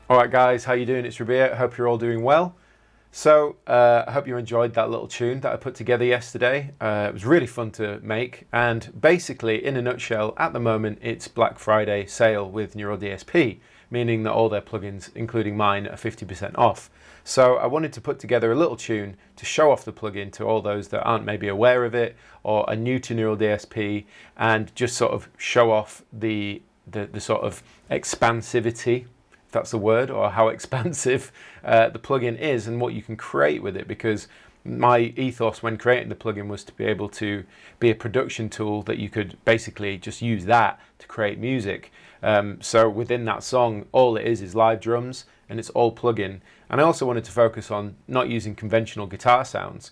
Alright guys, how you doing? It's Rabea. I hope you're all doing well. So, I hope you enjoyed that little tune that I put together yesterday. It was really fun to make, and basically, in a nutshell, at the moment it's Black Friday sale with Neural DSP, meaning that all their plugins, including mine, are 50% off. So I wanted to put together a little tune to show off the plugin to all those that aren't maybe aware of it or are new to Neural DSP, and just sort of show off the sort of expansivity, if that's the word, or how expansive the plugin is and what you can create with it, because my ethos when creating the plugin was to be able to be a production tool that you could basically just use that to create music. So within that song, all it is live drums, and it's all plugin. And I also wanted to focus on not using conventional guitar sounds,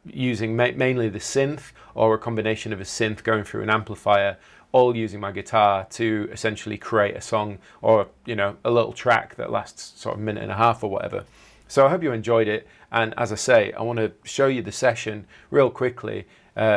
using mainly the synth, or a combination of a synth going through an amplifier, all using my guitar to essentially create a song, or a little track that lasts sort of a minute and a half or whatever. So I hope you enjoyed it, and as I say, I want to show you the session real quickly,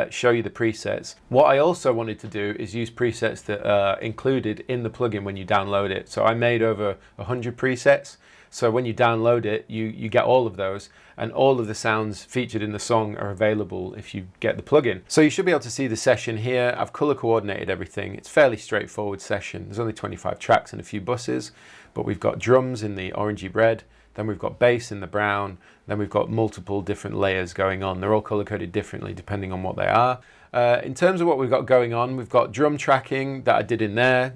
show you the presets. What I also wanted to do is use presets that are included in the plugin when you download it. So I made over 100 presets. So when you download it, you get all of those, and all of the sounds featured in the song are available if you get the plugin. So you should be able to see the session here. I've color coordinated everything. It's a fairly straightforward session. There's only 25 tracks and a few buses, but we've got drums in the orangey red, then we've got bass in the brown, then we've got multiple different layers going on. They're all color coded differently depending on what they are. In terms of what we've got going on, we've got drum tracking that I did in there.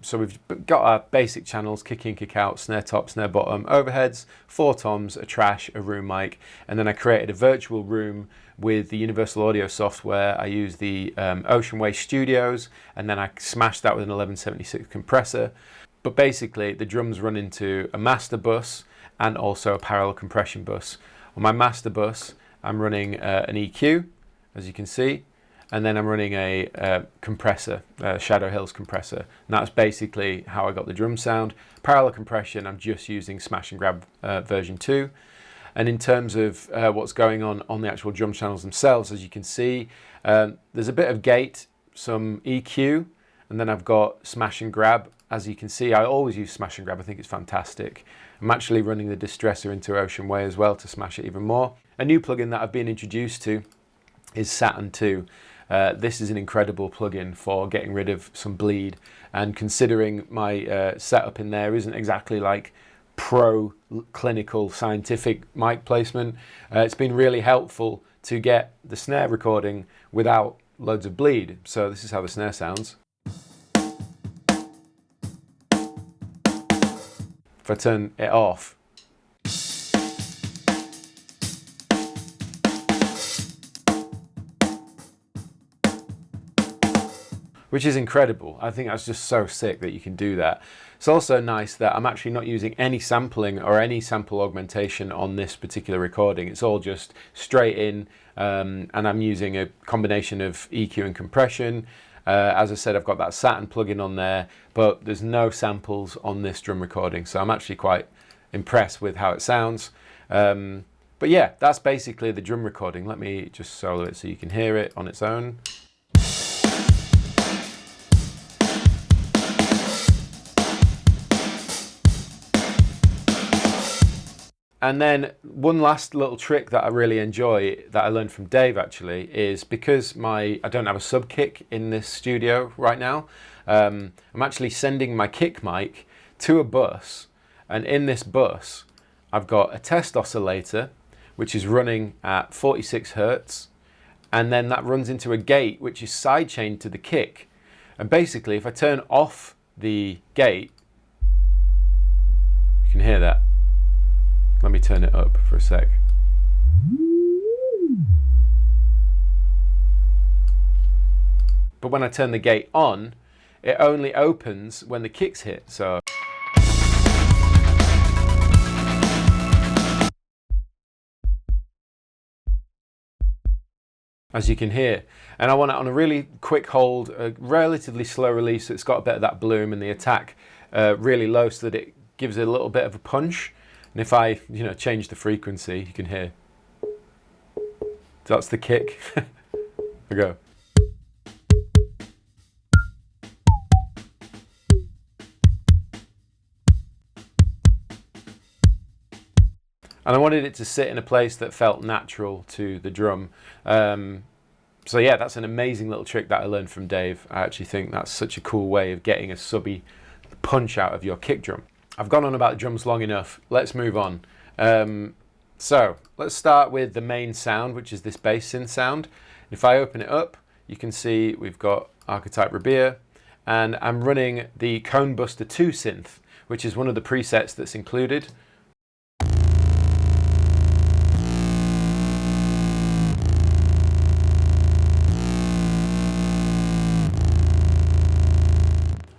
So we've got our basic channels: kick in, kick out, snare top, snare bottom, overheads, 4 toms, a trash, a room mic, and then I created a virtual room with the Universal Audio software. I used the Ocean Way Studios, and then I smashed that with an 1176 compressor. But basically, the drums run into a master bus and also a parallel compression bus. On my master bus, I'm running an EQ, as you can see, and then I'm running a compressor, Shadow Hills compressor, and that's basically how I got the drum sound. Parallel compression, I'm just using Smash and Grab version 2. And in terms of what's going on the actual drum channels themselves, as you can see, there's a bit of gate, some EQ, and then I've got Smash and Grab. As you can see, I always use Smash and Grab. I think it's fantastic. I'm actually running the distressor into Ocean Way as well to smash it even more. A new plugin that I've been introduced to is Saturn 2. This is an incredible plugin for getting rid of some bleed, and considering my setup in there isn't exactly like pro clinical scientific mic placement, it's been really helpful to get the snare recording without loads of bleed. So this is how the snare sounds. If I turn it off, which is incredible. I think that's just so sick that you can do that. It's also nice that I'm actually not using any sampling or any sample augmentation on this particular recording. It's all just straight in, and I'm using a combination of EQ and compression. As I said, I've got that Saturn plugin on there, but there's no samples on this drum recording, so I'm actually quite impressed with how it sounds. But yeah, that's basically the drum recording. Let me just solo it so you can hear it on its own. And then one last little trick that I really enjoy, that I learned from Dave actually, is because I don't have a sub kick in this studio right now, I'm actually sending my kick mic to a bus, and in this bus I've got a test oscillator which is running at 46 Hertz, and then that runs into a gate which is sidechained to the kick. And basically if I turn off the gate, you can hear that. Let me turn it up for a sec. But when I turn the gate on, it only opens when the kicks hit. So as you can hear, and I want it on a really quick hold, a relatively slow release, so it's got a bit of that bloom, and the attack really low so that it gives it a little bit of a punch. And if I, change the frequency, you can hear. That's the kick. I go. And I wanted it to sit in a place that felt natural to the drum. So yeah, that's an amazing little trick that I learned from Dave. I actually think that's such a cool way of getting a subby punch out of your kick drum. I've gone on about drums long enough. Let's move on. So let's start with the main sound, which is this bass synth sound. If I open it up, you can see we've got Archetype Rabea, and I'm running the Cone Buster 2 synth, which is one of the presets that's included.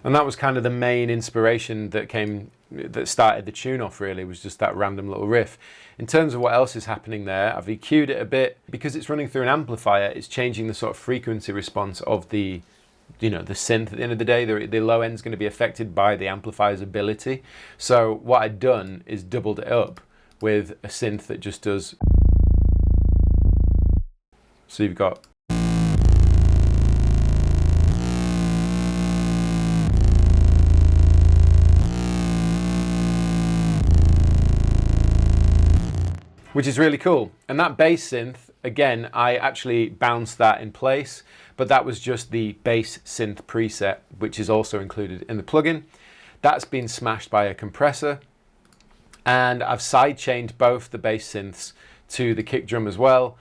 And that was kind of the main inspiration that started the tune off, really, was just that random little riff. In terms of what else is happening there, I've EQ'd it a bit. Because it's running through an amplifier, it's changing the sort of frequency response of the synth at the end of the day. The low end is going to be affected by the amplifier's ability. So what I'd done is doubled it up with a synth that just does. So you've got. Which is really cool. And that bass synth, again, I actually bounced that in place, but that was just the bass synth preset, which is also included in the plugin. That's been smashed by a compressor, and I've sidechained both the bass synths to the kick drum as well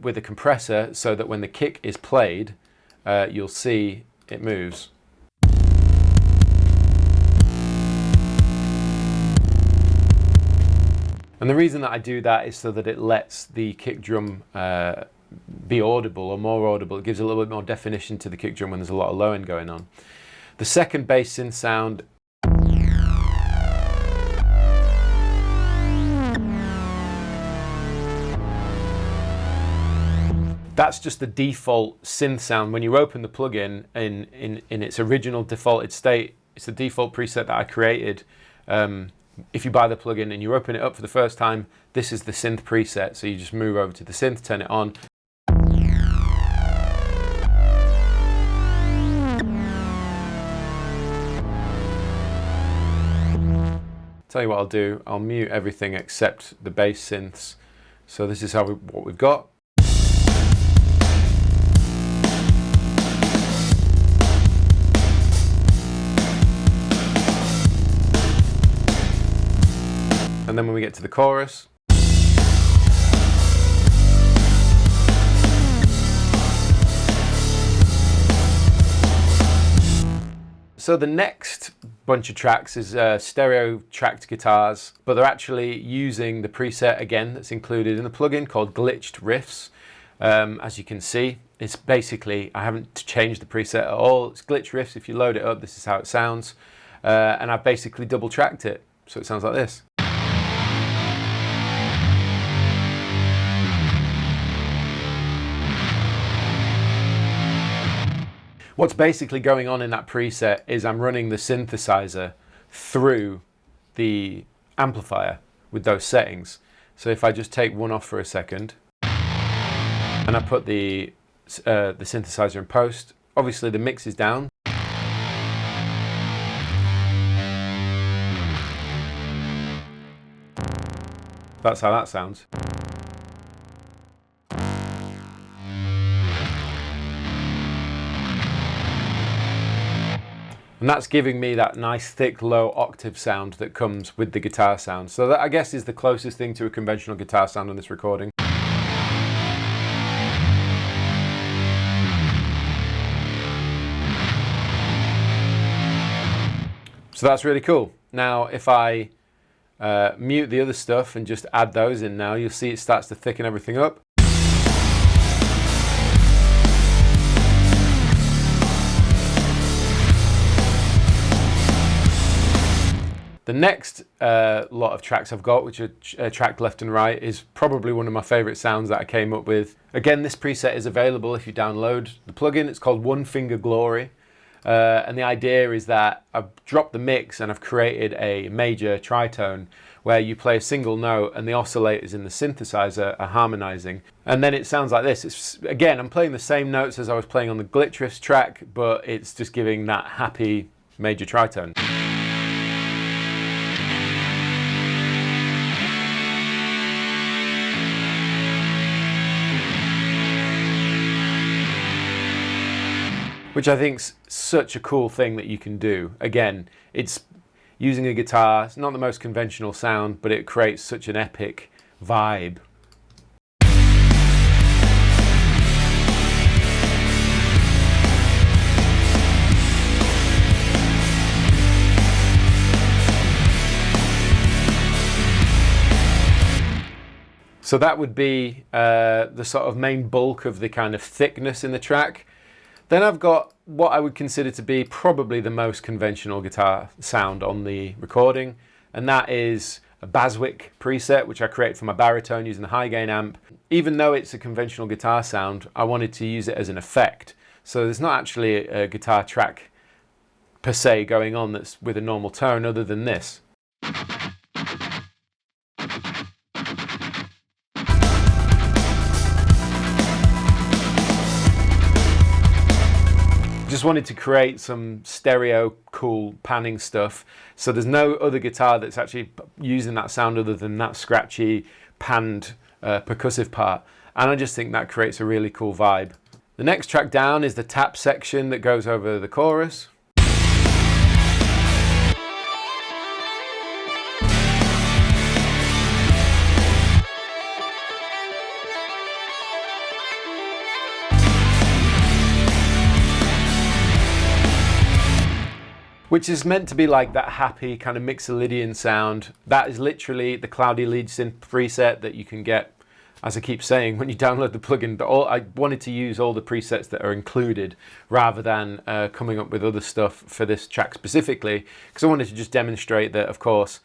with a compressor, so that when the kick is played, you'll see it moves. And the reason that I do that is so that it lets the kick drum be audible or more audible. It gives a little bit more definition to the kick drum when there's a lot of low end going on. The second bass synth sound . That's just the default synth sound. When you open the plugin in its original defaulted state, it's the default preset that I created. If you buy the plugin and you open it up for the first time, this is the synth preset. So you just move over to the synth, turn it on. Tell you what I'll do, I'll mute everything except the bass synths. So this is what we've got. And then when we get to the chorus, so the next bunch of tracks is stereo tracked guitars, but they're actually using the preset again that's included in the plugin called Glitched Riffs. As you can see, it's basically, I haven't changed the preset at all. It's Glitched Riffs. If you load it up, this is how it sounds. And I've basically double tracked it. So it sounds like this. What's basically going on in that preset is I'm running the synthesizer through the amplifier with those settings. So if I just take one off for a second and I put the synthesizer in post, obviously the mix is down. That's how that sounds. And that's giving me that nice thick low octave sound that comes with the guitar sound. So that, I guess, is the closest thing to a conventional guitar sound on this recording. So that's really cool. Now if I mute the other stuff and just add those in now, you'll see it starts to thicken everything up. The next lot of tracks I've got, which are tracked left and right, is probably one of my favorite sounds that I came up with. Again, this preset is available if you download the plugin. It's called One Finger Glory. And the idea is that I've dropped the mix and I've created a major tritone where you play a single note and the oscillators in the synthesizer are harmonizing. And then it sounds like this. Again, I'm playing the same notes as I was playing on the Glitch Riffs track, but it's just giving that happy major tritone. which I think's such a cool thing that you can do. Again, it's using a guitar. It's not the most conventional sound, but it creates such an epic vibe. So that would be the sort of main bulk of the kind of thickness in the track. Then I've got what I would consider to be probably the most conventional guitar sound on the recording, and that is a Baswick preset, which I created for my baritone using the high gain amp. Even though it's a conventional guitar sound, I wanted to use it as an effect. So there's not actually a guitar track per se going on that's with a normal tone other than this. Just wanted to create some stereo cool panning stuff, so there's no other guitar that's actually using that sound other than that scratchy panned percussive part, and I just think that creates a really cool vibe. The next track down is the tap section that goes over the chorus. Which is meant to be like that happy kind of mixolydian sound. That is literally the cloudy lead synth preset that you can get, as I keep saying, when you download the plugin. But I wanted to use all the presets that are included rather than coming up with other stuff for this track specifically, because I wanted to just demonstrate that, of course,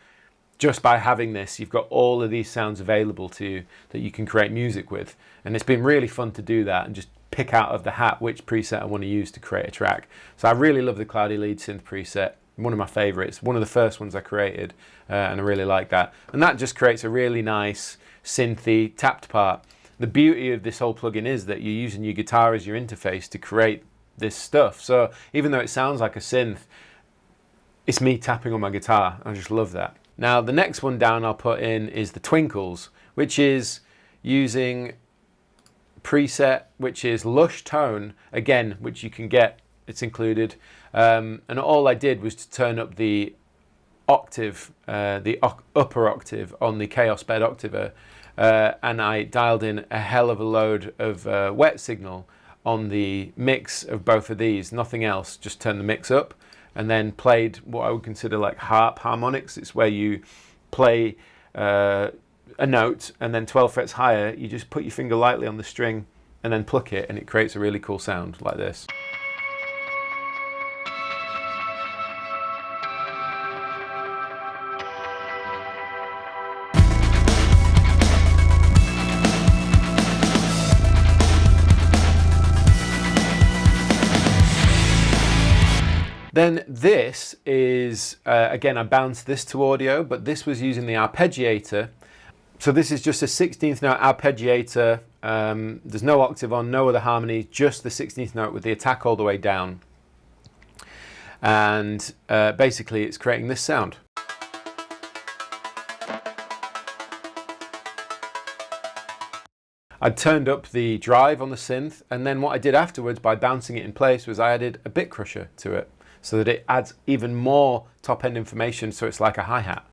just by having this, you've got all of these sounds available to you that you can create music with. And it's been really fun to do that and just pick out of the hat which preset I want to use to create a track. So I really love the cloudy lead synth preset, one of my favorites, one of the first ones I created, and I really like that. And that just creates a really nice synthy tapped part. The beauty of this whole plugin is that you're using your guitar as your interface to create this stuff. So even though it sounds like a synth, it's me tapping on my guitar. I just love that. Now the next one down I'll put in is the twinkles, which is using preset which is lush tone, again, which you can get, it's included, and all I did was to turn up the octave, the upper octave on the Chaos Bed Octaver, and I dialed in a hell of a load of wet signal on the mix of both of these, nothing else, just turn the mix up, and then played what I would consider like harmonics. It's where you play a note and then 12 frets higher, you just put your finger lightly on the string and then pluck it, and it creates a really cool sound like this. Then this is, again, I bounced this to audio, but this was using the Arpeggiator. So this is just a 16th note arpeggiator. There's no octave on, no other harmony, just the 16th note with the attack all the way down. And basically it's creating this sound. I turned up the drive on the synth, and then what I did afterwards by bouncing it in place was I added a bit crusher to it so that it adds even more top end information, so it's like a hi-hat.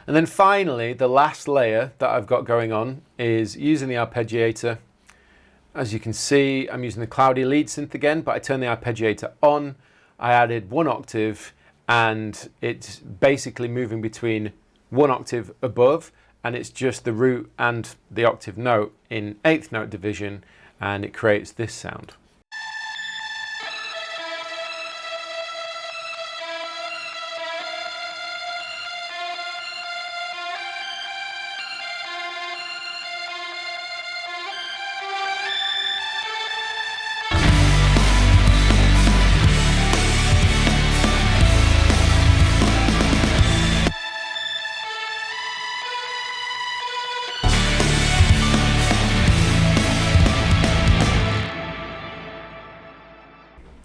And then finally, the last layer that I've got going on is using the Arpeggiator. As you can see, I'm using the cloudy lead synth again, but I turned the Arpeggiator on. I added 1 octave, and it's basically moving between 1 octave above, and it's just the root and the octave note in 8th note division, and it creates this sound.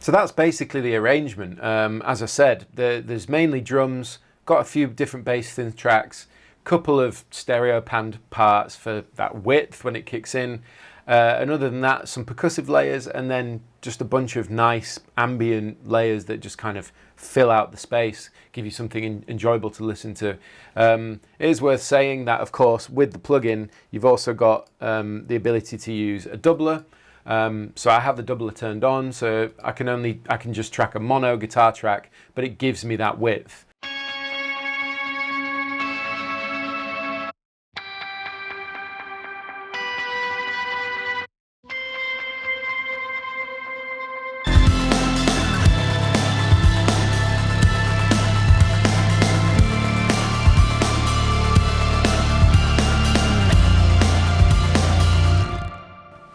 So that's basically the arrangement. As I said, there's mainly drums, got a few different bass synth tracks, couple of stereo panned parts for that width when it kicks in, and other than that, some percussive layers, and then just a bunch of nice ambient layers that just kind of fill out the space, give you something enjoyable to listen to. It is worth saying that, of course, with the plugin, you've also got the ability to use a doubler. So I have the doubler turned on, so I can just track a mono guitar track, but it gives me that width.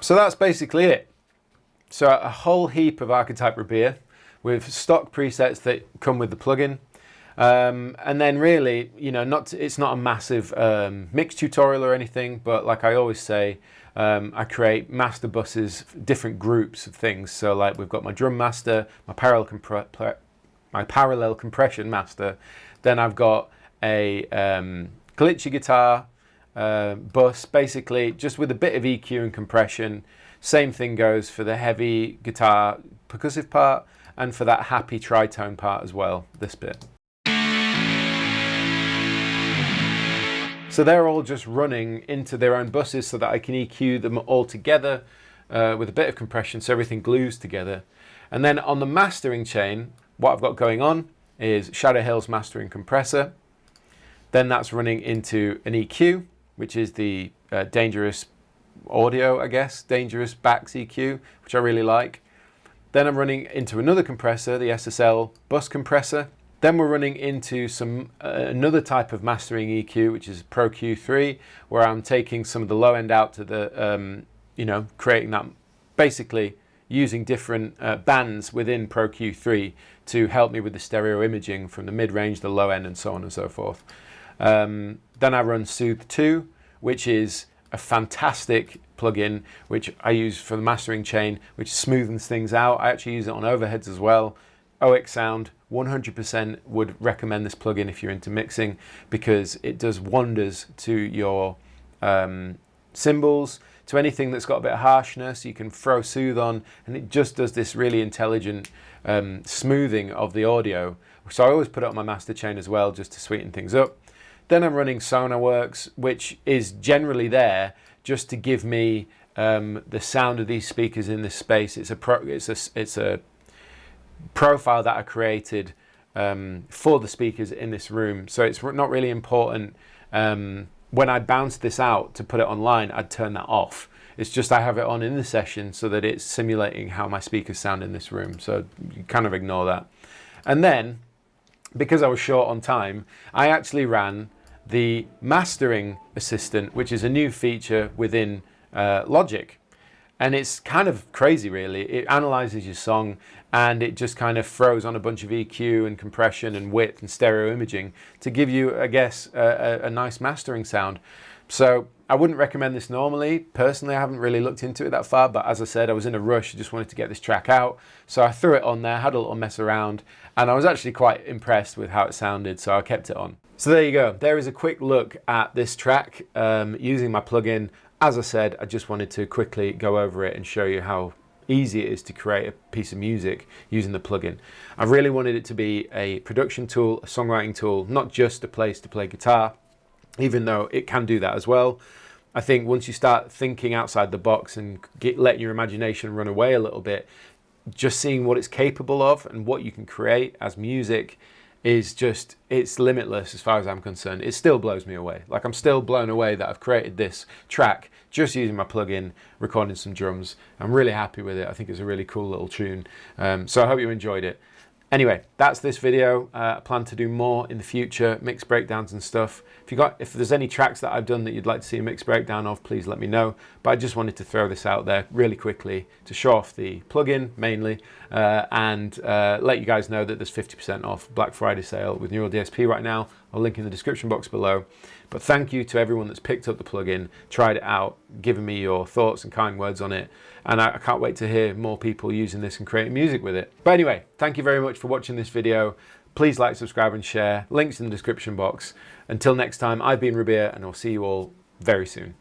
So that's basically it. So a whole heap of Archetype Rabea with stock presets that come with the plugin. And then really, you know, it's not a massive mix tutorial or anything, but like I always say, I create master buses, different groups of things. So like we've got my drum master, my parallel compression master, then I've got a glitchy guitar, bus, basically just with a bit of EQ and compression. Same thing goes for the heavy guitar percussive part and for that happy tritone part as well, this bit. So they're all just running into their own buses so that I can EQ them all together with a bit of compression so everything glues together. And then on the mastering chain, what I've got going on is Shadow Hill's mastering compressor. Then that's running into an EQ, which is the dangerous audio, I guess, dangerous backs EQ, which I really like. Then I'm running into another compressor, the SSL bus compressor. Then we're running into some another type of mastering EQ, which is Pro Q3, where I'm taking some of the low end out to the, you know, creating that, basically using different bands within Pro Q3 to help me with the stereo imaging from the mid-range, the low end, and so on and so forth. Then I run Soothe 2, which is a fantastic plugin, which I use for the mastering chain, which smoothens things out. I actually use it on overheads as well. OX Sound, 100% would recommend this plugin if you're into mixing, because it does wonders to your cymbals, to anything that's got a bit of harshness. You can throw Soothe on, and it just does this really intelligent smoothing of the audio. So I always put it on my master chain as well, just to sweeten things up. Then I'm running SonarWorks, which is generally there just to give me the sound of these speakers in this space. It's a profile that I created for the speakers in this room. So it's not really important when I bounce this out to put it online, I'd turn that off. It's just I have it on in the session so that it's simulating how my speakers sound in this room. So you kind of ignore that. And then, because I was short on time, I actually ran the Mastering Assistant, which is a new feature within Logic. And it's kind of crazy, really. It analyzes your song and it just kind of throws on a bunch of EQ and compression and width and stereo imaging to give you, I guess, a nice mastering sound. So I wouldn't recommend this normally. Personally, I haven't really looked into it that far, but as I said, I was in a rush. I just wanted to get this track out. So I threw it on there, had a little mess around, and I was actually quite impressed with how it sounded, so I kept it on. So there you go. There is a quick look at this track using my plugin. As I said, I just wanted to quickly go over it and show you how easy it is to create a piece of music using the plugin. I really wanted it to be a production tool, a songwriting tool, not just a place to play guitar, even though it can do that as well. I think once you start thinking outside the box and letting your imagination run away a little bit, just seeing what it's capable of and what you can create as music is just, it's limitless as far as I'm concerned. It still blows me away. Like, I'm still blown away that I've created this track just using my plugin, recording some drums. I'm really happy with it. I think it's a really cool little tune. So I hope you enjoyed it. Anyway, that's this video. I plan to do more in the future, mix breakdowns and stuff. If there's any tracks that I've done that you'd like to see a mix breakdown of, please let me know. But I just wanted to throw this out there really quickly to show off the plugin mainly, and let you guys know that there's 50% off Black Friday sale with Neural DSP right now. I'll link in the description box below. But thank you to everyone that's picked up the plugin, tried it out, given me your thoughts and kind words on it. And I can't wait to hear more people using this and creating music with it. But anyway, thank you very much for watching this video. Please like, subscribe and share. Links in the description box. Until next time, I've been Rabea and I'll see you all very soon.